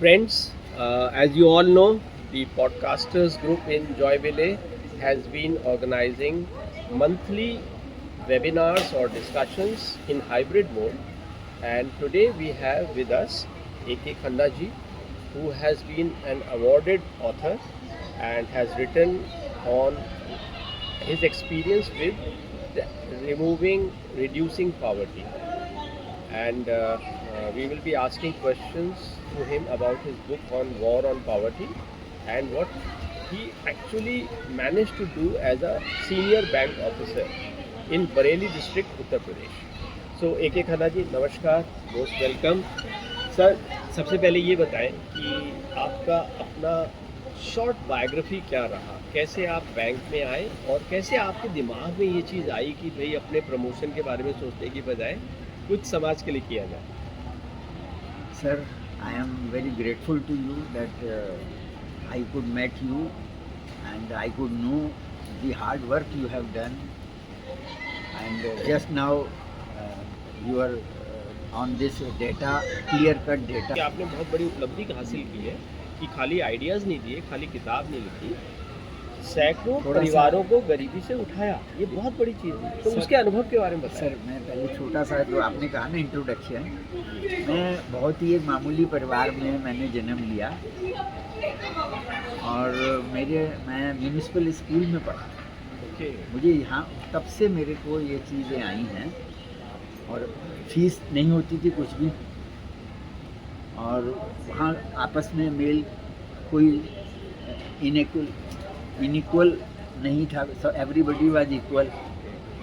Friends, as you all know, the podcasters group in Joyville has been organizing monthly webinars or discussions in hybrid mode. And today we have with us AK Khanda ji, who has been an awarded author and has written on his experience with reducing poverty. And we will be asking questions to him about his book on war on poverty and what he actually managed to do as a senior bank officer in Bareilly district, Uttar Pradesh. So AK Khanna ji नमस्कार, most welcome sir. सबसे पहले ये बताएं कि आपका अपना short biography क्या रहा, कैसे आप बैंक में आए और कैसे आपके दिमाग में ये चीज़ आई कि भाई अपने प्रमोशन के बारे में सोचने की बजाय कुछ समाज के लिए किया जाए। Sir, I am very grateful to you that I could meet you and I could know the hard work you have done. And just now you are on this data, clear-cut कि data. आपने बहुत बड़ी उपलब्धि हासिल की है कि खाली आइडियाज़ नहीं दिए, खाली किताब नहीं लिखी, सैकड़ों थोड़ा सा परिवारों को गरीबी से उठाया। ये बहुत बड़ी चीज़ है। तो सर, उसके अनुभव के बारे में बताएं। सर मैं पहले छोटा सा जो आपने कहा ना इंट्रोडक्शन, मैं बहुत ही एक मामूली परिवार में मैंने जन्म लिया और मैं म्यूनिसिपल स्कूल में पढ़ा। ओके। मुझे यहाँ तब से मेरे को ये चीज़ें आई हैं और फीस नहीं होती थी कुछ भी, और वहाँ आपस में मेल कोई इनइक्वल नहीं था, सो एवरीबडी वाज इक्वल।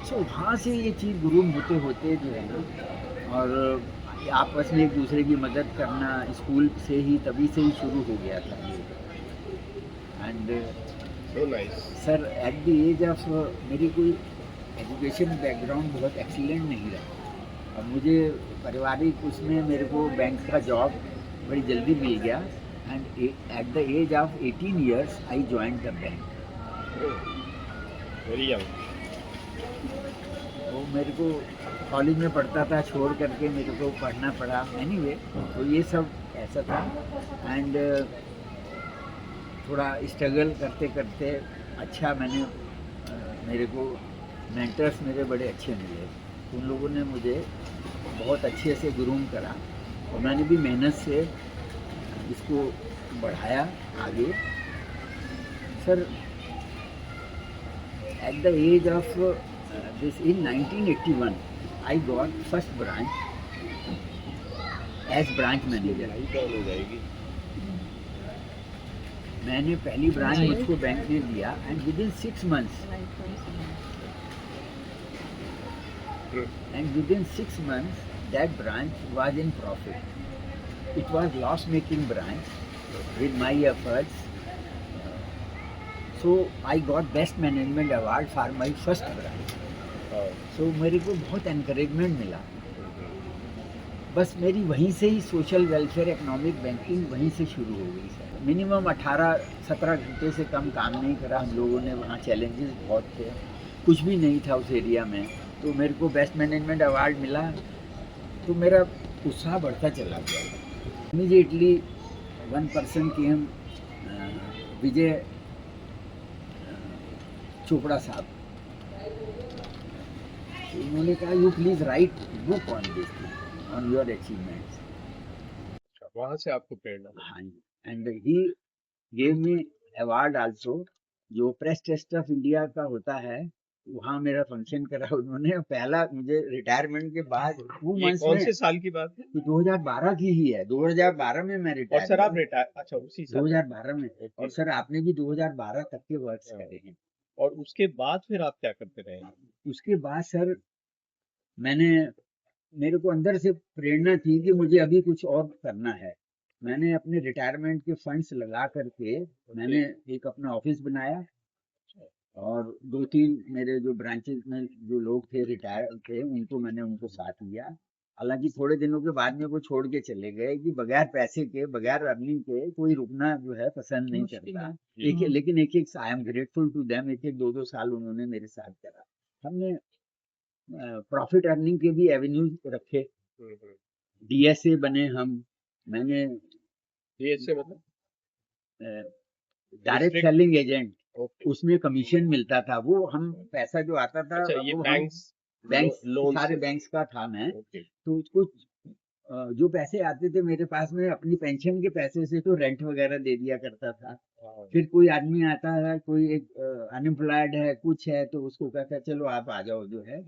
सो वहाँ से ये चीज़ ग्रूम होते होते जो है ना, और आपस में एक दूसरे की मदद करना स्कूल से ही, तभी से ही शुरू हो गया था ये। And so nice. Sir at the age of, मेरी कोई एजुकेशन बैकग्राउंड बहुत एक्सीलेंट नहीं रहा, और मुझे पारिवारिक उसमें मेरे को बैंक का जॉब बड़ी जल्दी मिल गया। And at the age of 18 years I join the bank. Very young. वो मेरे को कॉलेज में पढ़ता था, छोड़ करके मेरे को पढ़ना पड़ा एनीवे। तो ये सब ऐसा था। एंड थोड़ा स्ट्रगल करते करते अच्छा मेरे को मेंटर्स मेरे बड़े अच्छे मिले। उन लोगों ने मुझे बहुत अच्छे से ग्रूम करा और मैंने भी मेहनत से इसको बढ़ाया आगे। Sir at the age of this in 1981 I got first branch as branch manager। Down हो जाएगी। मैंने पहली ब्रांच मुझको बैंक ने दिया and with in 6 months that branch was in profit। It was loss making branch with my efforts, so I got best management award for my first branch। सो मेरे को बहुत एनकरेजमेंट मिला। बस मेरी वहीं से ही सोशल वेलफेयर इकोनॉमिक बैंकिंग वहीं से शुरू हो गई सर। मिनिमम 18-17 घंटे से कम काम नहीं करा हम लोगों ने। वहाँ चैलेंजेस बहुत थे, कुछ भी नहीं था उस एरिया में। तो मेरे को बेस्ट मैनेजमेंट अवार्ड मिला, तो मेरा उत्साह बढ़ता चला गया। इमीडिएटली वन पर्सन की हम विजय चोपड़ा साहब, उन्होंने कहा you please write book on this thing, on your achievements. वहाँ से आपको प्रेरणा मिली। हाँ जी, and he gave me award also. जो प्रेस ट्रस्ट ऑफ इंडिया का होता है, वहाँ मेरा फंक्शन करा उन्होंने। पहला मुझे रिटायरमेंट के बाद टू ये मंथ्स कौन में, से साल की बात है? 2012 की ही है, 2012 में मैं और रिटायर सर आप हुआ। रिटायर, अच्छा उसी साल? 2012 में। और ओके। सर आपने भी 2012 तक के वर्क्स हाँ। करे हैं। और उसके बाद फिर आप क्या करते रहे? उसके बाद सर मैंने, मेरे को अंदर से प्रेरणा थी कि मुझे अभी कुछ और करना है। मैंने अपने रिटायरमेंट के फंड्स लगा करके मैंने एक अपना ऑफिस बनाया, और 2-3 मेरे जो ब्रांचेस में जो लोग थे रिटायर थे उनको मैंने उनको साथ लिया। हालांकि थोड़े दिनों के बाद में वो छोड़ के चले गए कि बगैर पैसे के, बगैर अर्निंग के कोई रुकना जो है पसंद नहीं करता। लेकिन एक एक I am grateful to them, एक एक 2-2 साल उन्होंने मेरे साथ करा। हमने प्रॉफिट अर्निंग के भी एवेन्यूज रखे, डीएसए बने हम। मैंने DSA मतलब direct District- selling agent, okay. उसमें कमीशन मिलता था, वो हम पैसा जो आता था अच्छा, ये वो हम बैंक्स बैंक लोन सारे से। बैंक्स का था मैं, ओके। तो उसको जो पैसे आते थे मेरे पास में अपनी पेंशन के पैसे से तो रेंट वगैरह दे दिया करता था। हाँ, फिर कोई आदमी आता है, कोई एक अनएम्प्लॉयड है, कुछ है, तो उसको कहता है चलो आप आ जाओ जो है।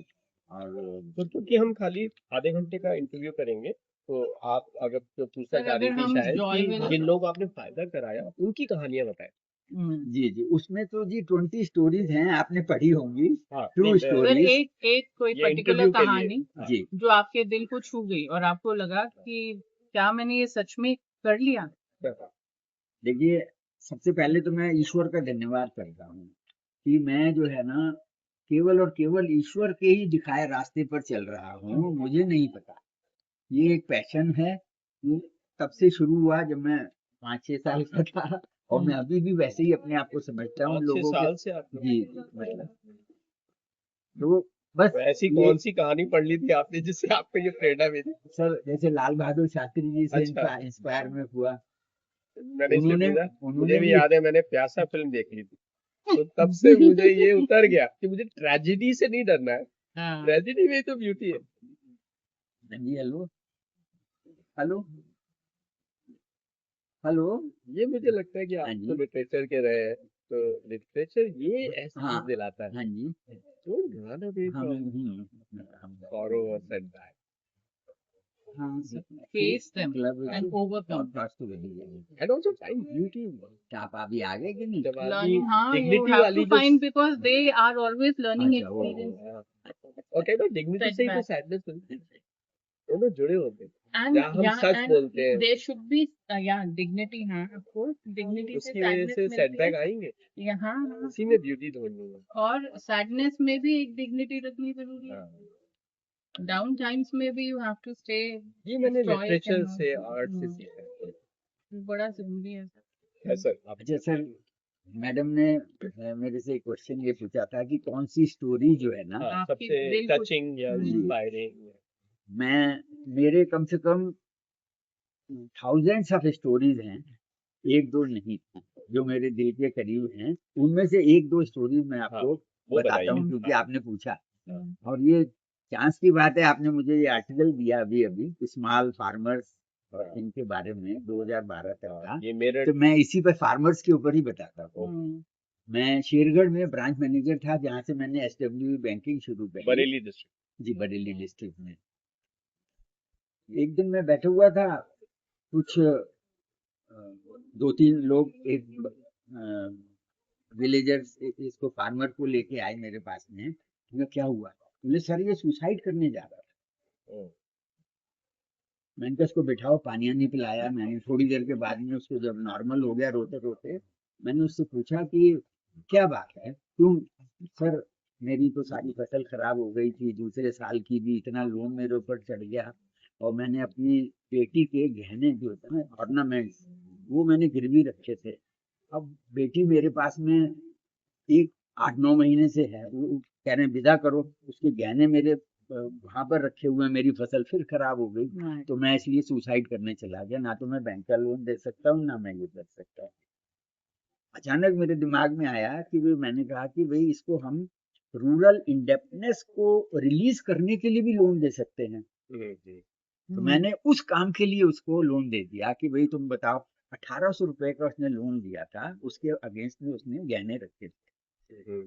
और तो क्योंकि हम खाली आधे घंटे का इंटरव्यू करेंगे, तो आप अगर जो पूछना सर चाह रही अगर थी हम शायद जॉय कि विल जिन लोगों को आपने फायदा कराया उनकी कहानियां बताएं। जी जी, उसमें तो जी 20 स्टोरीज हैं, आपने पढ़ी होंगी, हाँ, ट्रू नहीं, सर स्टोरीज। एक एक कोई ये पर्टिकुलर इंटरव्यू के लिए। कहानी हाँ, जी जो आपके दिल को छू गई और आपको लगा कि क्या मैंने ये सच में कर लिया। देखिए, सबसे पहले तो मैं ईश्वर का धन्यवाद करता हूँ कि मैं जो है ना केवल और केवल ईश्वर के ही दिखाए रास्ते पर चल रहा हूँ, मुझे नहीं पता। ये एक पैशन है, ये तब से शुरू हुआ जब मैं 5-6 साल का था, और मैं अभी भी वैसे ही अपने आप को समझता हूँ 5-6 लोगों के। साल से आप लोग। जी, मतलब तो बस तो ऐसी ये कौन सी कहानी पढ़ ली थी आपने जिससे आपको ये प्रेरणा मिली? सर, जैसे लाल बहादुर शास्त्री जी से अच्छा, इंस्पायर में हुआ। मैंने इसलिए उन्होंने पूछा, मुझे उन्होंने भी भी याद है मैंने प्यासा फिल्म देख ली थी, तो तब से मुझे ये उतर गया कि मुझे ट्रेजेडी से नहीं डरना है। हाँ, ट्रेजेडी में तो ब्यूटी है। जी, हेलो हेलो हेलो। ये मुझे लगता है कि हाँ आप जी, तो लिटरेचर के रहे हैं, तो लिटरेचर ये ऐसी हाँ चीज दिलाता है। हाँ जी, डोंट रन अवे हम फ्रॉम sorrow or setback. हाँ face them club and overcome तो वही है। And also find beauty in them. क्या आप अभी आ गए कि नहीं? जब आदमी लर्निंग। हाँ, यू dignity हैव वाली टू जो find because they are always learning अच्छा, वो एक्सपीरियंस और कई बार dignity से ही तो setback sadness मिलती है, दोनों जुड़े होते हैं। and जहाँ हम सच and बोलते हैं there should be dignity। हाँ, of course dignity से उसकी वजह sadness से मिलती है। setback आएंगे, यहाँ हाँ, उसी में ब्यूटी ढूंढनी है। और सैडनेस में भी एक डिग्निटी रखनी जरूरी है। हाँ, डाउन टाइम्स में भी यू हैव टू स्टे ये मैंने stoic लिटरेचर and से आर्ट से सीखा है। बड़ा जरूरी है है सर, आप अच्छा सर, मैडम ने मेरे से एक क्वेश्चन ये पूछा था कि कौन सी स्टोरी जो है ना, हाँ, आपकी सबसे दिल को टचिंग या जी, इंस्पायरिंग। मेरे कम से कम थाउजेंड्स ऑफ स्टोरीज हैं, एक दो नहीं, जो मेरे दिल के करीब हैं। उनमें से एक दो स्टोरीज मैं हाँ, आपको वो बताता बताइए। हूँ, क्योंकि हाँ, आपने पूछा। हम्म, और ये चांस की बात है, आपने मुझे ये आर्टिकल दिया अभी अभी स्मॉल फार्मर्स हाँ, इनके बारे में 2012 तक हाँ, का। ये मेरठ। तो मैं इसी पर फार्मर्स के ऊपर ही बताता हूँ। हम्म, मैं शेरगढ़ में ब्रांच मैनेजर था, जहाँ से मैंने एसडब्ल्यू बैंकिंग शुरू करी। बरेली डिस्ट्रिक्ट। जी, बरेली डिस्ट्रिक्ट में। एक दिन मैं बैठा हुआ था, कुछ 2-3 लोग, एक विलेजर्स इसको फार्मर को लेके आए मेरे पास में। मैं क्या हुआ? बोले सर ये सुसाइड करने जा रहा था। मैंने कहा इसको बिठाओ, पानी वानी पिलाया मैंने। थोड़ी देर के बाद में उसको जब नॉर्मल हो गया रोते रोते, मैंने उससे पूछा कि क्या बात है, क्यों? सर मेरी तो सारी फसल खराब हो गई थी, दूसरे साल की भी, इतना लोन मेरे ऊपर चढ़ गया, और मैंने अपनी बेटी के गहने जो होते हैं ना ऑर्नामेंट्स, वो मैंने गिरवी रखे थे। अब बेटी मेरे पास में एक 8-9 महीने से है, वो कह रहे हैं विदा करो। उसके गहने मेरे वहां पर रखे हुए हैं, मेरी फसल फिर खराब हो गई, right. तो मैं इसलिए सुसाइड करने चला गया। ना तो मैं बैंक का लोन दे सकता हूँ, ना मैं ये कर सकता हूँ। अचानक मेरे दिमाग में आया कि भाई, मैंने कहा कि भाई इसको हम रूरल इंडेप्टनेस को रिलीज करने के लिए भी लोन दे सकते हैं। तो मैंने उस काम के लिए उसको लोन दे दिया कि भाई तुम बताओ। 1800 रुपए का उसने लोन दिया था, उसके अगेंस्ट में उसने गहने रखे थे।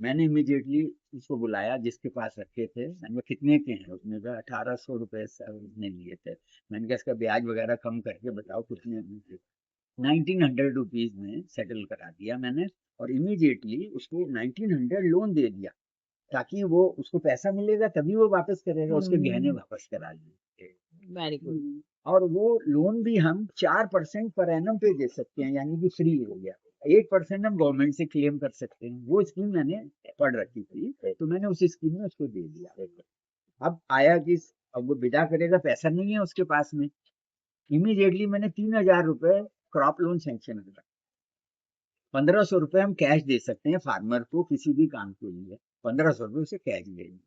मैंने इमीडिएटली उसको बुलाया जिसके पास रखे थे। मैंने कहा कितने के हैं? उसने कहा 1800 रुपए उसने लिए थे। मैंने कहा इसका ब्याज वगैरह कम करके बताओ कितने में। 1900 रुपीज में सेटल करा दिया मैंने, और इमीडिएटली उसको 1900 लोन दे दिया, ताकि वो उसको पैसा मिलेगा तभी वो वापस करेगा, उसके गहने वापस करा लिए। Very good. और वो लोन भी हम 4% पर एनम पे दे सकते हैं, यानी कि फ्री हो गया। 8% हम गवर्नमेंट से क्लेम कर सकते हैं। वो स्कीम मैंने पढ़ रखी थी, तो मैंने उस स्कीम में उसको दे दिया। अब आया कि अब वो विदा करेगा, पैसा नहीं है उसके पास में। इमीडिएटली मैंने 3000 रुपए क्रॉप लोन सैंक्शन करा। 1500 रुपए हम कैश दे सकते हैं फार्मर को किसी भी काम के लिए। 1500 रुपए उसे कैश देंगे,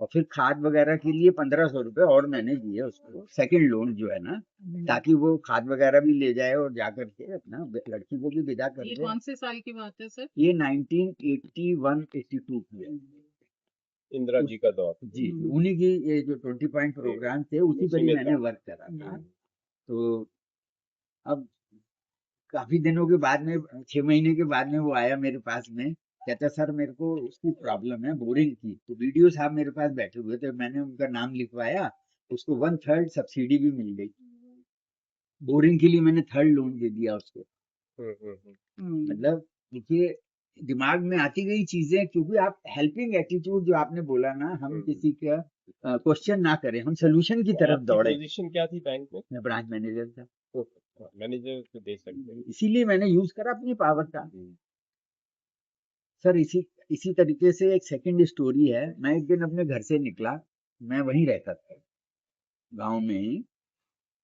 और फिर खाद वगैरह के लिए 1500 रुपए और मैंने दिए उसको, सेकंड लोन जो है ना, ताकि वो खाद वगैरह भी ले जाए और जा करके अपना लड़की को भी विदा कर ये दे। कौन से साल की बात है सर? ये 1981-82 की है इंदिरा जी का दौर। जी। उन्हीं की ये जो 20 पॉइंट प्रोग्राम थे उसी पर ही में मैंने था। वर्क करा था। तो अब काफी दिनों के बाद में 6 महीने के बाद में वो आया मेरे पास में, कहता सर मेरे को उसकी प्रॉब्लम है बोरिंग की। तो वीडियो साहब मेरे पास बैठे हुए थे, मैंने उनका नाम लिखवाया, उसको 1/3 सब्सिडी भी मिल गई। बोरिंग के लिए मैंने 3rd लोन दे दिया उसको। मतलब देखिए दिमाग में आती गई चीजें, क्योंकि आप हेल्पिंग एटीट्यूड जो आपने बोला ना, हम किसी का क्वेश्चन ना करें, हम सोल्यूशन की तरफ दौड़े। पोजीशन क्या थी बैंक में? मैं ब्रांच मैनेजर था, मैनेजर तो दे सकते हैं। इसीलिए मैंने यूज करा अपनी पावर का। सर इसी तरीके से एक सेकंड स्टोरी है। मैं एक दिन अपने घर से निकला, मैं वहीं रहता था गांव में ही,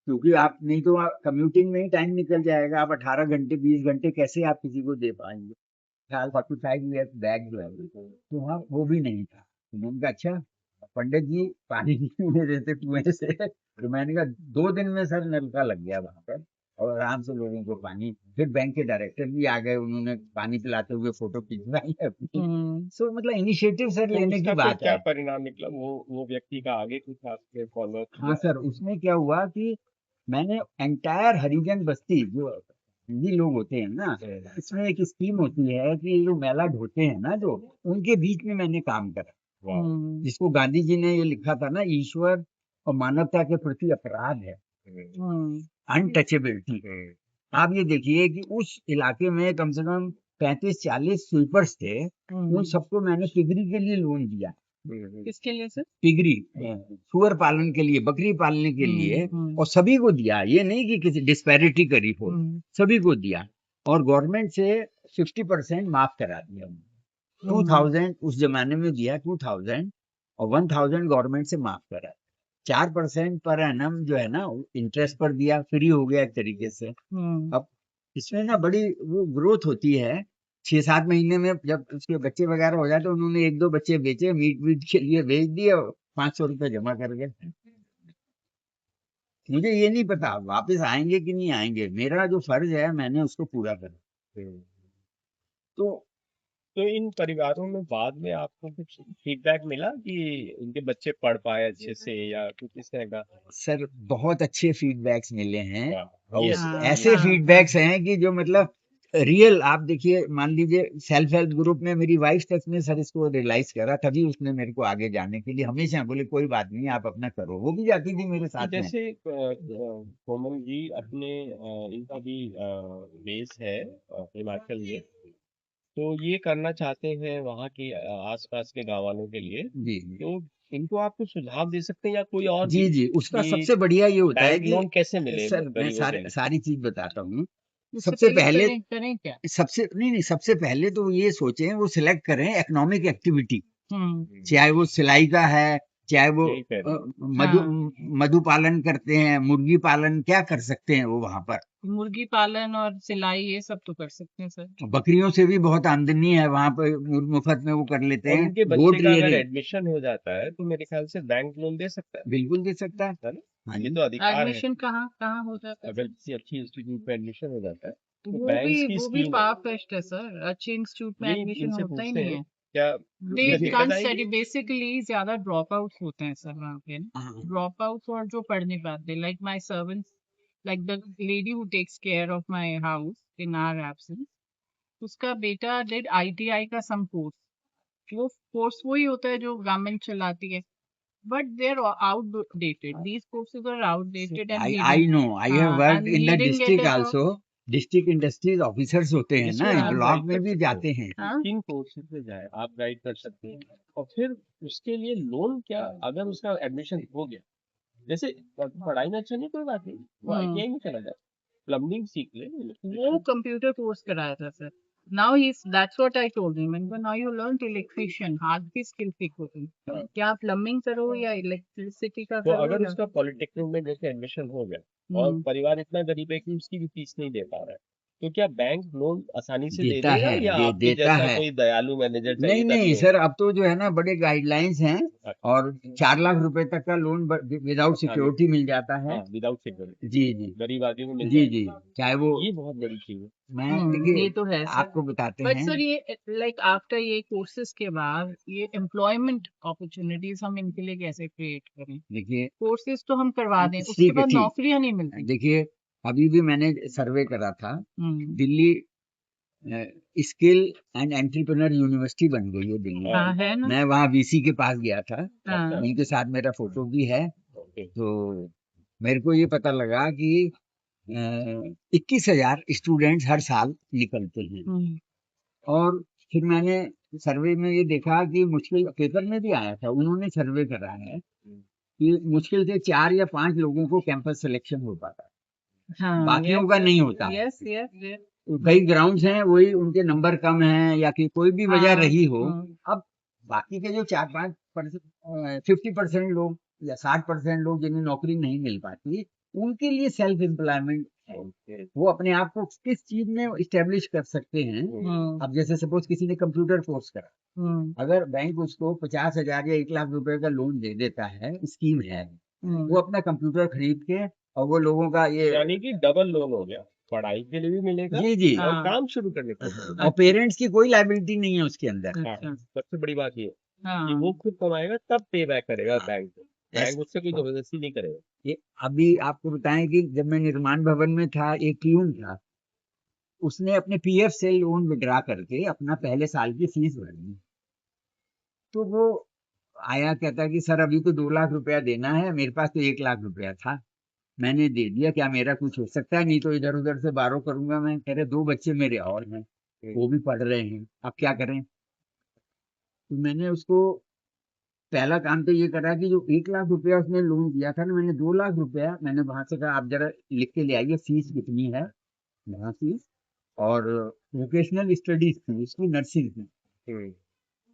क्योंकि आप नहीं तो कम्यूटिंग में ही टाइम निकल जाएगा। आप 18 घंटे 20 घंटे कैसे आप किसी को दे पाएंगे। ख्याल 45 ईयर्स बैक जो है, तो वहाँ वो भी नहीं था। उन्होंने कहा अच्छा पंडित जी पानी क्यों नहीं देते कुएं से? तो मैंने कहा 2 दिन में सर नलका लग गया वहां पर, और आराम से लोगों को पानी। फिर बैंक के डायरेक्टर भी आ गए, उन्होंने पानी पिलाते हुए फोटो खिंचवाई अपनी। सो मतलब इनिशिएटिव सर तो लेने उसका की फिर बात क्या है। परिणाम निकला? वो व्यक्ति का आगे कुछ आपके फॉलो? हाँ सर, उसमें क्या हुआ कि मैंने एंटायर हरिजन बस्ती, जो हिंदी लोग होते हैं ना, इसमें एक स्कीम होती है कि जो मेला ढोते हैं ना, जो उनके बीच में मैंने काम करा, जिसको गांधी जी ने ये लिखा था ना, ईश्वर और मानवता के प्रति अपराध है, अनटचेबिलिटी। आप ये देखिए कि उस इलाके में कम से कम 35-40 स्वीपर्स थे, उन सबको मैंने पिगरी के लिए लोन दिया। किसके लिए सर? पिगरी, सुअर पालन के लिए, बकरी पालने के लिए, और सभी को दिया। ये नहीं कि किसी डिस्पैरिटी करी हो, सभी को दिया। और गवर्नमेंट से 50% माफ करा दिया। 2000 उस जमाने में दिया, 2000, और 1000 गवर्नमेंट से माफ करा। 4% पर एनम जो है ना इंटरेस्ट पर दिया, फ्री हो गया एक तरीके से। अब इसमें ना बड़ी वो ग्रोथ होती है। 6-7 महीने में जब उसके बच्चे वगैरह हो जाते, तो उन्होंने 1-2 बच्चे बेचे, मीट वीट के लिए बेच दिए, 500 रुपए जमा कर गए। मुझे ये नहीं पता वापस आएंगे कि नहीं आएंगे, मेरा जो फर्ज है मैंने उसको पूरा करा। तो तो इन परिवारों में बाद में आपको कुछ फीडबैक मिला कि उनके बच्चे पढ़ पाए अच्छे से, या कुछ इस तरह का? सर बहुत अच्छे फीडबैक्स मिले हैं, और ये ऐसे फीडबैक्स हैं कि जो मतलब रियल। आप देखिए, मान लीजिए सेल्फ हेल्प ग्रुप में मेरी वाइफ तक ने सर इसको रियलाइज करा, तभी उसने मेरे को आगे जाने के लिए हमेशा बोले कोई बात नहीं आप अपना करो। वो भी जाती थी मेरे साथ में। जैसे कोमल जी अपने इनका भी बेस है हिमाचल में, तो ये करना चाहते हैं वहाँ के आसपास के गाँव वालों के लिए, जी तो इनको आप कुछ सुझाव दे सकते हैं या कोई और जी भी, जी, उसका कि सबसे बढ़िया ये होता है बैंक कि लोन कैसे मिले सर मैं गरीबों के लिए? सारी चीज बताता हूँ। उससे सबसे पहले पहले करें क्या? सबसे पहले तो ये सोचें, वो सिलेक्ट करें इकोनॉमिक एक्टिविटी, हम्म चाहे वो सिलाई का है, चाहे वो यही कह रहे हैं। मधु हाँ, मधु पालन करते हैं, मुर्गी पालन, क्या कर सकते हैं वो वहां पर। मुर्गी पालन और सिलाई ये सब तो कर सकते हैं सर। बकरियों से भी बहुत आमदनी है वहां पर, मुफ्त में वो कर लेते और हैं। उनके बच्चे गोट का अगर रियरिंग एडमिशन हो जाता है तो मेरे ख्याल से बैंक लोन दे सकता बिल्कुल दे सकता है। है ना? हाँ ये जी, तो अधिकार है। एडमिशन कहाँ कहाँ हो जाता है? अगर किसी अच्छी इंस्टीट्यूट में एडमिशन हो जाता है तो वो बैंक्स भी की वो भी स्कीम फार फेच्ड है सर, अच्छे इंस्टीट्यूट में यही एडमिशन इनसे होता ही पूछते नहीं हैं है। क्या दे ये दिक्कत कांट आएगी? स्टडी, बेसिकली ज्यादा ड्रॉप आउट्स होते हैं सर वहाँ पे ना, हाँ ड्रॉप आउट्स और जो पढ़ नहीं पाते, like my servants, like the lady who takes care of my house in our absence, उसका बेटा डिड आईटीआई का सम कोर्स। वो कोर्स वही होता है जो गवर्नमेंट चलाती है, but they are outdated, these courses are outdated, and he I didn't, no, I have worked and in he the didn't get district a job. Also. District industries officers होते हैं ना, इसमें आप ब्लॉक गाइड में कर भी सकते जाते हो हैं। हाँ, किन कोर्सेज में जाए, आप गाइड कर सकते हैं। और फिर उसके लिए लोन क्या, अगर उसका एडमिशन हो गया, जैसे पढ़ाई में अच्छा नहीं कोई बात नहीं, वो आईटीआई में चला जाए, प्लम्बिंग सीख ले, वो कंप्यूटर कोर्स कराया था sir. Now he that's what I told him, and now you learn electrician, हाथ की स्किल सीखो तुम, क्या आप प्लम्बिंग करो या इलेक्ट्रिसिटी का तो करो अगर या उसका पॉलिटेक्निक में जैसे एडमिशन हो गया और परिवार इतना गरीब है कि उसकी भी फीस नहीं दे पा रहा है, तो क्या बैंक लोन आसानी से दे देता देगा है, या आपके देता जैसा है। कोई दयालु मैनेजर चाहिए नहीं तभी नहीं होगा? सर, अब तो जो है ना बड़े गाइडलाइंस हैं अच्छा, और 4 लाख रुपए तक का लोन विदाउट सिक्योरिटी मिल जाता है। हाँ, विदाउट सिक्योरिटी जी जी गरीब आदमी को मिल जी जाएगा। जी, चाहे वो ये बहुत बड़ी चीज है। मैं ये देखिए तो है सर। आपको बताते बट हैं। सर ये लाइक आफ्टर ये कोर्सेज के बाद ये एम्प्लॉयमेंट अपॉर्चुनिटीज हम इनके लिए कैसे क्रिएट करें? देखिए कोर्सेज तो हम करवा दें, उसके ठीक है, बाद ठीक। नौकरियां नहीं मिलती। देखिए अभी भी मैंने सर्वे करा था, हम्म, Delhi skill and entrepreneur university बन गई है दिल्ली हाँ में। है ना। मैं वहाँ वीसी के पास गया था, हाँ, उनके साथ मेरा फोटो भी है। ओके, तो मेरे को ये पता लगा कि 21,000 स्टूडेंट्स हर साल निकलते हैं। हम्म, और फिर मैंने सर्वे में ये देखा कि मुश्किल, पेपर में भी आया था, उन्होंने सर्वे करा है कि मुश्किल से 4 या 5 लोगों को कैंपस सिलेक्शन हो पाता है, हाँ, बाकियों का नहीं होता है। Yes yes yes. तो कई ग्राउंड्स हैं, वही उनके नंबर कम हैं या कि कोई भी वजह हाँ, रही हो। हाँ, अब बाकी के जो 4-5% 50% लोग या 60% लोग जिन्हें नौकरी नहीं मिल पाती, उनके लिए सेल्फ एम्प्लॉयमेंट है। ओके, वो अपने आप को किस चीज में इस्टेब्लिश कर सकते हैं। हम्म, अब जैसे सपोज किसी ने कंप्यूटर कोर्स करा, हम्म, अगर बैंक उसको 50,000 या 1 लाख रुपए का लोन दे देता है, स्कीम है, हम्म, वो अपना कंप्यूटर खरीद के और वो लोगों का ये यानी कि डबल लोन हो गया, पढ़ाई के लिए भी मिलेगा जी जी, और हाँ, काम शुरू करने के लिए भी। और पेरेंट्स की कोई लाइबिलिटी नहीं है उसके अंदर। हाँ, अच्छा, सबसे बड़ी बात ये है कि हाँ, वो खुद कमाएगा तब पे बैक करेगा बैंक को, ऐस- बैंक उससे कोई जबरदस्ती नहीं करेगा। ये अभी आपको बताएं कि जब मैं निर्माण भवन में था, एक प्यून था, उसने अपने पीएफ से लोन विड्रा करके अपना पहले साल की फीस भरनी। तो वो आया, कहता कि सर अभी तो 2 लाख रुपया देना है, मेरे पास तो 1 लाख रुपया था, मैंने दे दिया, क्या मेरा कुछ हो सकता है? नहीं तो इधर उधर से बारो करूंगा मैं। कह रहे 2 बच्चे मेरे और हैं, वो भी पढ़ रहे हैं, अब क्या करें? तो मैंने उसको पहला काम तो ये करा कि जो 1 लाख रुपया उसने लोन दिया था ना, मैंने 2 लाख रुपया मैंने वहां से कहा आप जरा लिख के ले आइए फीस कितनी है, वहाँ फीस और वोकेशनल स्टडीज थी उसकी, नर्सिंग की, हम्म,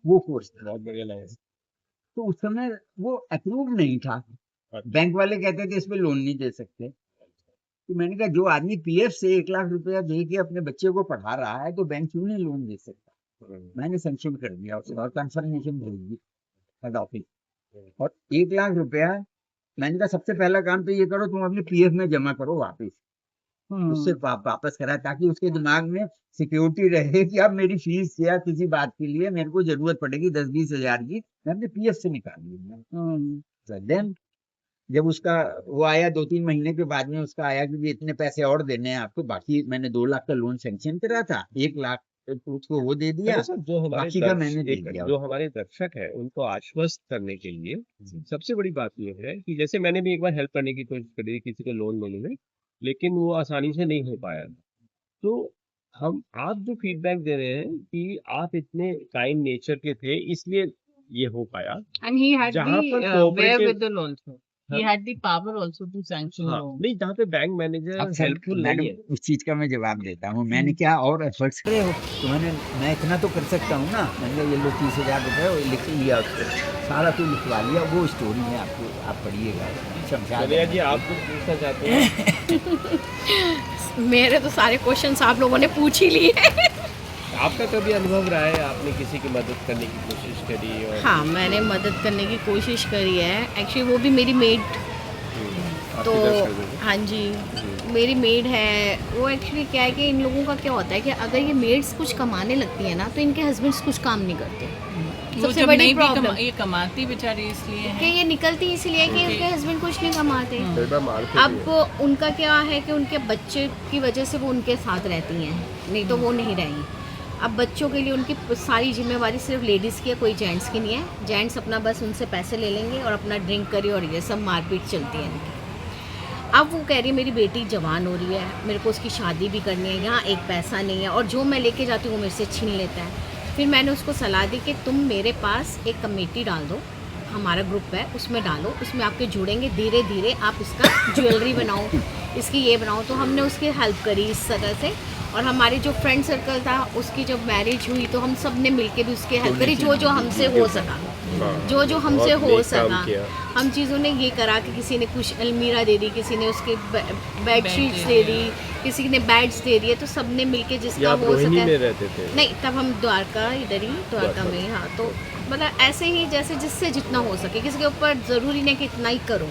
वो कोर्स था। बहुत बढ़िया लगा। तो उस समय वो अप्रूव नहीं था, अच्छा, बैंक वाले कहते थे इस पे लोन नहीं दे सकते। तो मैंने कहा जो आदमी पीएफ से 1 लाख रुपया दे के अपने बच्चे को पढ़ा रहा है, तो बैंक क्यों नहीं लोन दे सकता? मैंने संशोधन कर दिया उसे और कंफर्मेशन भेज दी हेड ऑफिस। और 1 लाख रुपया मैंने कहा सबसे पहला काम तो ये करो, तुम अपने पीएफ में जमा करो वापस, उससे हम्म, वापस करा, ताकि उसके दिमाग में सिक्योरिटी रहे कि अब मेरी फीस या किसी बात के लिए मेरे को जरूरत पड़ेगी 10-20 हजार की, मैं अपने पीएफ से निकाल लूंगा। देन जब उसका वो आया 2-3 महीने के बाद में उसका आया कि भी इतने पैसे और देने हैं आपको, बाकी मैंने 2 लाख का लोन सैंक्शन करा था, 1 लाख उसको वो दे दिया, सर जो हमारे बाकी का मैंने दे दिया। जो हमारे दर्शक है उनको आश्वस्त करने के लिए सबसे बड़ी बात ये है कि जैसे मैंने भी एक बार हेल्प करने की कोशिश करी किसी को लोन लेने में, लेकिन वो आसानी से नहीं हो पाया। तो हम आप जो फीडबैक दे रहे हैं कि आप इतने काइंड नेचर के थे इसलिए ये हो पाया। and he had जहाँ the पर cooperative- wherewithal also. He हाँ। had the power also to sanction हाँ, loan. नहीं जहाँ पे बैंक मैनेजर अब सर हेल्पफुल नहीं मैडम है। उस चीज का मैं जवाब देता हूँ, मैंने क्या और एफर्ट्स करे हो, तो मैं इतना तो कर सकता हूँ ना। मैंने ये लो 30,000 रुपये लिख लिया, उसको सारा तो लिखवा लिया, वो स्टोरी है, आपको आप पढ़िएगा शमशाद। कन्हैया जी आप कुछ पूछना चाहते हैं? मेरे तो सारे क्वेश्चंस आप लोगों ने पूछ ही लिए। आपका कभी अनुभव रहा है आपने किसी की मदद करने की कोशिश करी? और हाँ, मैंने मदद करने की कोशिश करी है, एक्चुअली वो भी मेरी मेड। आपकी तो दर्शक है। हाँ जी, मेरी मेड है। वो एक्चुअली क्या है कि इन लोगों का क्या होता है कि अगर ये मेड्स कुछ कमाने लगती है ना, तो इनके हस्बैंड्स कुछ काम नहीं करते। वो सबसे जब बड़ी नहीं भी प्रॉब्लम ये कमाती बेचारी इसलिए कि है। ये निकलती इसलिए है कि Okay. उनके हस्बैंड कुछ नहीं कमाते। कई बार मारते भी हैं। अब उनका क्या है कि उनके बच्चे की वजह से वो उनके साथ रहती हैं, नहीं तो वो नहीं रहेंगी। अब बच्चों के लिए उनकी सारी जिम्मेवारी सिर्फ लेडीज़ की है, कोई जेंट्स की नहीं है। जेंट्स अपना बस उनसे पैसे ले लेंगे और अपना ड्रिंक करिए और ये सब मारपीट चलती है इनकी। अब वो कह रही है मेरी बेटी जवान हो रही है, मेरे को उसकी शादी भी करनी है, यहाँ एक पैसा नहीं है, और जो मैं लेके जाती हूँ वो मेरे से छीन लेता है। फिर मैंने उसको सलाह दी कि तुम मेरे पास एक कमेटी डाल दो, हमारा ग्रुप है उसमें डालो, उसमें आपके जुड़ेंगे, धीरे धीरे आप इसका ज्वेलरी बनाओ, इसकी ये बनाओ। तो हमने उसकी हेल्प करी इस तरह से। और हमारे जो फ्रेंड सर्कल था उसकी जब मैरिज हुई तो हम सब ने मिलके भी उसकी हेल्प करी, जो जो हमसे हो सका, जो जो हमसे बहुत हो नेक काम सका। किया। हम चीज़ों ने ये करा कि किसी ने कुछ अलमीरा दे दी, किसी ने उसके बेड शीट्स दे दी, किसी ने बैड्स दे दिए, तो सबने मिलके या जिसका आप हो रोहिणी सके। में रहते थे? नहीं, तब हम द्वारका इधर ही द्वारका द्वारका में, हाँ। तो मतलब ऐसे ही जैसे जिससे जितना हो सके, किसी के ऊपर ज़रूरी नहीं कि इतना ही करो,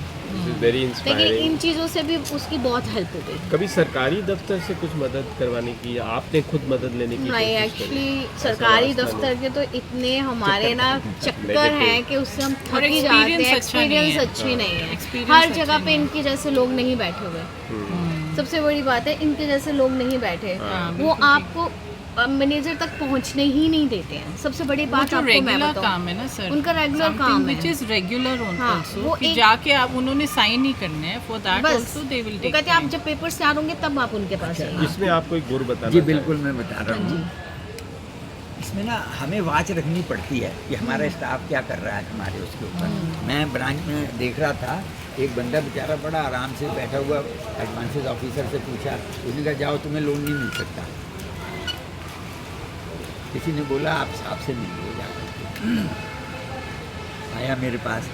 वेरी लेकिन इंस्पायरिंग। इन चीज़ों से भी उसकी बहुत हेल्प हो गई। कभी सरकारी दफ्तर से कुछ मदद करवाने की या आपने खुद मदद लेने की नहीं, कोशिश करी? एक्चुअली सरकारी रास्ता दफ्तर के तो इतने हमारे ना चक्कर Negative. हैं कि उससे हम थक और ही जाते हैं। experience अच्छा नहीं एक्सपीरियंस है। अच्छी नहीं है, Experience हर अच्छा जगह पे नहीं है। इनके जैसे लोग नहीं बैठे हुए। हम्म, सबसे बड़ी बात है, इनके जैसे लोग नहीं बैठे, हाँ, वो बिल्कुल ठीक। आपको मैनेजर तक पहुंचने ही नहीं देते हैं। सबसे बड़ी वो बात जो आपको मैं रेगुलर बताऊं, काम है ना सर, उनका regular काम विच है। इज रेगुलर हाँ, ऑल्सो, वो कि एक- जाके आप उन्होंने साइन ही करने हैं, फॉर दैट बस आल्सो दे विल वो टेक कहते हैं आप जब पेपर्स तैयार होंगे तब आप उनके पास जाइए। इसमें आप कोई गुर बताना जी चाहें? बिल्कुल, मैं बता रहा हाँ हूँ। इसमें ना हमें वाच रखनी पड़ती है कि हमारा स्टाफ क्या कर रहा है हमारे उसके ऊपर। मैं ब्रांच में देख रहा था, एक बंदा बेचारा बड़ा आराम से बैठा हुआ, एडवांसेस ऑफिसर से पूछा, उसने कहा जाओ तुम्हें लोन नहीं मिल सकता। किसी ने बोला आप साहब से मिल लो जाकर। आया मेरे पास,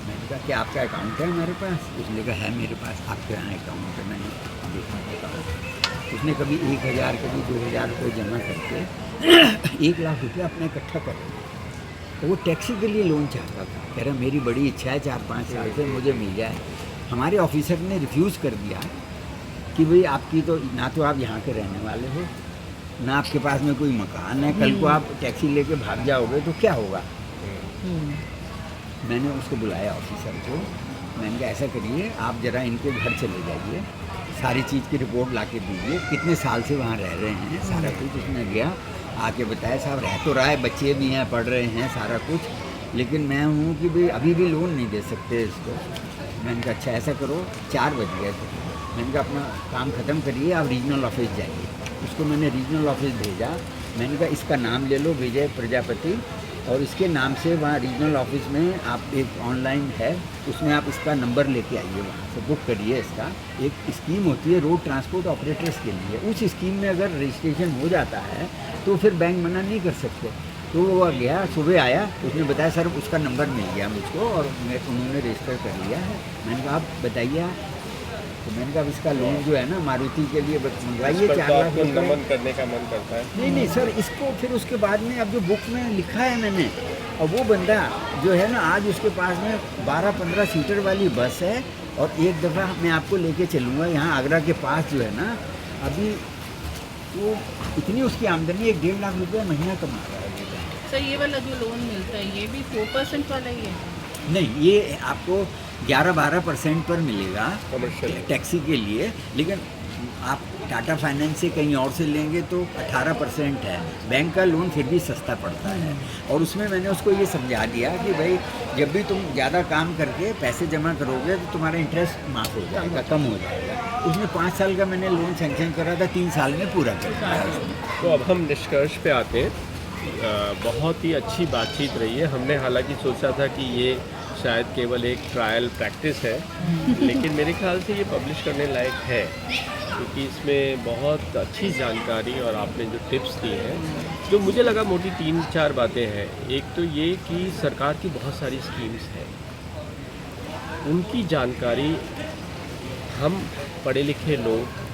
मैंने कहा कि आपका अकाउंट है हमारे पास? उसने कहा है मेरे पास। आपके यहाँ अकाउंट है? मैंने देखा अकाउंट। उसने कभी 1000 कभी 2000 रुपये जमा करके 1 लाख रुपये अपना इकट्ठा कर लिया। तो वो टैक्सी के लिए लोन चाहता था, कह रहा मेरी बड़ी इच्छा है 4-5 साल से मुझे मिल जाए। हमारे ऑफिसर ने रिफ्यूज़ कर दिया कि भाई आपकी तो ना तो आप यहाँ के रहने वाले हो, ना आपके पास में कोई मकान है, कल को आप टैक्सी लेके भाग जाओगे तो क्या होगा। मैंने उसको बुलाया ऑफिसर को, मैंने कहा ऐसा करिए आप ज़रा इनके घर चले जाइए, सारी चीज़ की रिपोर्ट ला के दीजिए, कितने साल से वहाँ रह रहे हैं, सारा कुछ। उसने गया आके बताया साहब रह तो रहा है, बच्चे भी हैं, पढ़ रहे हैं, सारा कुछ, लेकिन मैं हूँ कि भाई अभी भी लोन नहीं दे सकते इसको। मैंने कहा अच्छा ऐसा करो, 4 बज गए थे, मैंने कहा अपना काम ख़त्म करिए, आप रीजनल ऑफिस जाइए। उसको मैंने रीजनल ऑफिस भेजा, मैंने कहा इसका नाम ले लो विजय प्रजापति, और इसके नाम से वहाँ रीजनल ऑफिस में आप एक ऑनलाइन है, उसमें आप इसका नंबर लेके आइए, वहाँ से बुक करिए। इसका एक स्कीम होती है रोड ट्रांसपोर्ट ऑपरेटर्स के लिए, उस स्कीम में अगर रजिस्ट्रेशन हो जाता है तो फिर बैंक मना नहीं कर सकते। तो वो गया, सुबह आया, उसने बताया सर उसका नंबर मिल गया मुझको और उन्होंने रजिस्टर कर लिया है। मैंने कहा आप बताइए, तो मैंने कहा इसका लोन जो है ना मारुति के लिए मंगवाइए इस पर 4 तो लाख आपको रुपये। नमन करने का मन करता है। नहीं नहीं सर, इसको फिर उसके बाद में अब जो बुक में लिखा है मैंने, और वो बंदा जो है ना आज उसके पास में 12-15 सीटर वाली बस है, और एक दफ़ा मैं आपको लेके चलूँगा यहाँ आगरा के पास जो है ना, अभी वो इतनी उसकी आमदनी 1-1.5 लाख रुपये महीना कमा रहा है। सर ये वाला जो लोन मिलता है ये भी 4% वाला ही है? नहीं, ये आपको 11-12% पर मिलेगा कमर्शियल टैक्सी के लिए, लेकिन आप टाटा फाइनेंस से कहीं और से लेंगे तो 18% है। बैंक का लोन फिर भी सस्ता पड़ता है, और उसमें मैंने उसको ये समझा दिया कि भाई जब भी तुम ज़्यादा काम करके पैसे जमा करोगे तो तुम्हारा इंटरेस्ट माफ़ हो जाएगा, कम हो जाएगा। उसमें 5 साल का मैंने लोन सैंक्शन करा था, 3 साल में पूरा कर दिया उसने। तो अब हम निष्कर्ष पे आते हैं। बहुत ही अच्छी बातचीत रही है। हमने हालांकि सोचा था कि ये शायद केवल एक ट्रायल प्रैक्टिस है, लेकिन मेरे ख्याल से ये पब्लिश करने लायक है, क्योंकि इसमें बहुत अच्छी जानकारी और आपने जो टिप्स दी हैं, जो मुझे लगा मोटी 3-4 बातें हैं। एक तो ये कि सरकार की बहुत सारी स्कीम्स हैं, उनकी जानकारी हम पढ़े लिखे लोग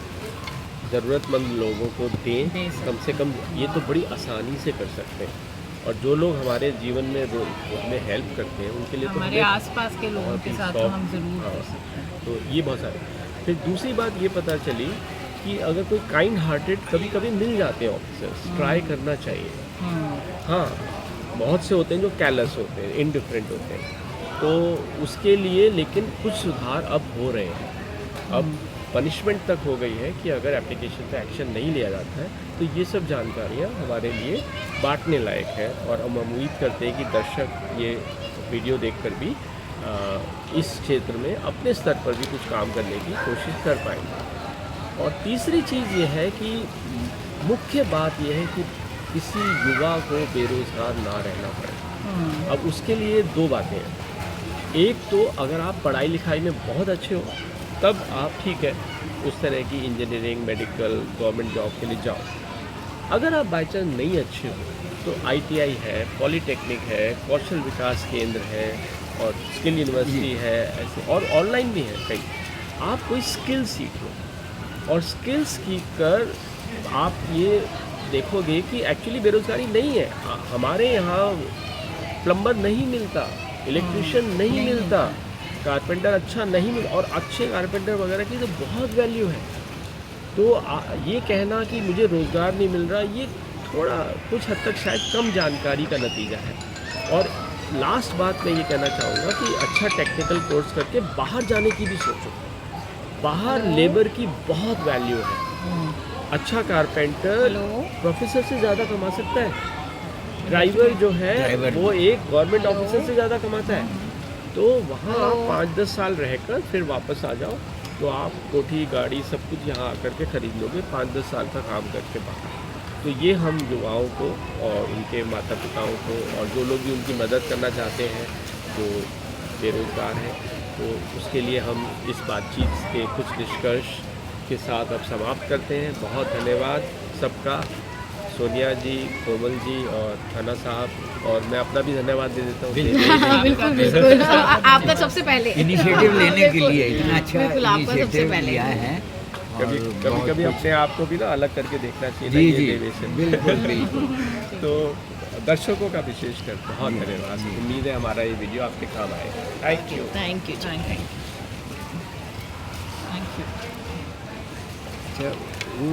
ज़रूरतमंद लोगों को दें, कम से कम ये तो बड़ी आसानी से कर सकते हैं। और जो लोग हमारे जीवन में में हेल्प करते हैं उनके लिए तो हमारे हमें आसपास के लोगों बहुत के ही साथ तो soft, हम ज़रूर हाँ, कर सकते हैं। तो ये बहुत सारे। फिर दूसरी बात ये पता चली कि अगर कोई काइंड हार्टेड कभी कभी मिल जाते हैं ऑफिसर्स, ट्राई करना चाहिए। हाँ, बहुत से होते हैं जो कैलस होते हैं, इनडिफरेंट होते हैं, तो उसके लिए लेकिन कुछ सुधार अब हो रहे हैं। अब पनिशमेंट तक हो गई है कि अगर एप्लीकेशन पे एक्शन नहीं लिया जाता है तो ये सब जानकारियाँ हमारे लिए बांटने लायक है, और हम उम्मीद करते हैं कि दर्शक ये वीडियो देखकर भी इस क्षेत्र में अपने स्तर पर भी कुछ काम करने की कोशिश कर पाएंगे। और तीसरी चीज़ ये है कि मुख्य बात यह है कि किसी युवा को बेरोज़गार ना रहना पड़े। अब उसके लिए 2 बातें हैं। एक तो अगर आप पढ़ाई लिखाई में बहुत अच्छे हो तब आप ठीक है उस तरह की इंजीनियरिंग, मेडिकल, गवर्नमेंट जॉब के लिए जाओ। अगर आप बाई चांस नहीं अच्छे हो तो ITI है, पॉलीटेक्निक है, कौशल विकास केंद्र है, और स्किल यूनिवर्सिटी है, ऐसे और ऑनलाइन भी है कई। आप कोई स्किल सीख लो, और स्किल्स सीख कर आप ये देखोगे कि एक्चुअली बेरोजगारी नहीं है। हमारे यहाँ प्लम्बर नहीं मिलता, इलेक्ट्रिशियन नहीं मिलता, कारपेंटर अच्छा नहीं मिलता, और अच्छे कारपेंटर वगैरह की तो बहुत वैल्यू है। तो ये कहना कि मुझे रोज़गार नहीं मिल रहा, ये थोड़ा कुछ हद तक शायद कम जानकारी का नतीजा है। और लास्ट बात मैं ये कहना चाहूँगा कि अच्छा टेक्निकल कोर्स करके बाहर जाने की भी सोचो। बाहर लेबर की बहुत वैल्यू है। अच्छा कारपेंटर प्रोफेसर से ज़्यादा कमा सकता है, ड्राइवर जो है वो एक गवर्नमेंट ऑफिसर से ज़्यादा कमाता है। तो वहाँ आप 5-10 साल रहकर फिर वापस आ जाओ, तो आप कोठी गाड़ी सब कुछ यहाँ आकर के ख़रीद लोगे 5-10 साल का काम करके बाहर। तो ये हम युवाओं को और उनके माता पिताओं को और जो लोग भी उनकी मदद करना चाहते हैं जो बेरोज़गार हैं, तो उसके लिए हम इस बातचीत के कुछ निष्कर्ष के साथ अब समाप्त करते हैं। बहुत धन्यवाद सबका, सोनिया जी, कोमल जी और थाना साहब, और मैं अपना भी धन्यवाद दे देता हूँ। बिल्कुल बिल्कुल, आपका सबसे पहले इनिशिएटिव लेने के लिए इतना अच्छा बिल्कुल, आपका सबसे इनिशिएटिव पहले। लिया है। कभी और कभी बहुत कभी कुछ- अपने आप को भी ना अलग करके देखना चाहिए ना, जी ये जी डेविएशन। बिल्कुल बिल्कुल। तो दर्शकों का विशेषकर बहुत धन्यवाद। उम्मीद है हमारा ये वीडियो आपके काम आए। Thank you. Thank you. Thank you. अच्छा, वो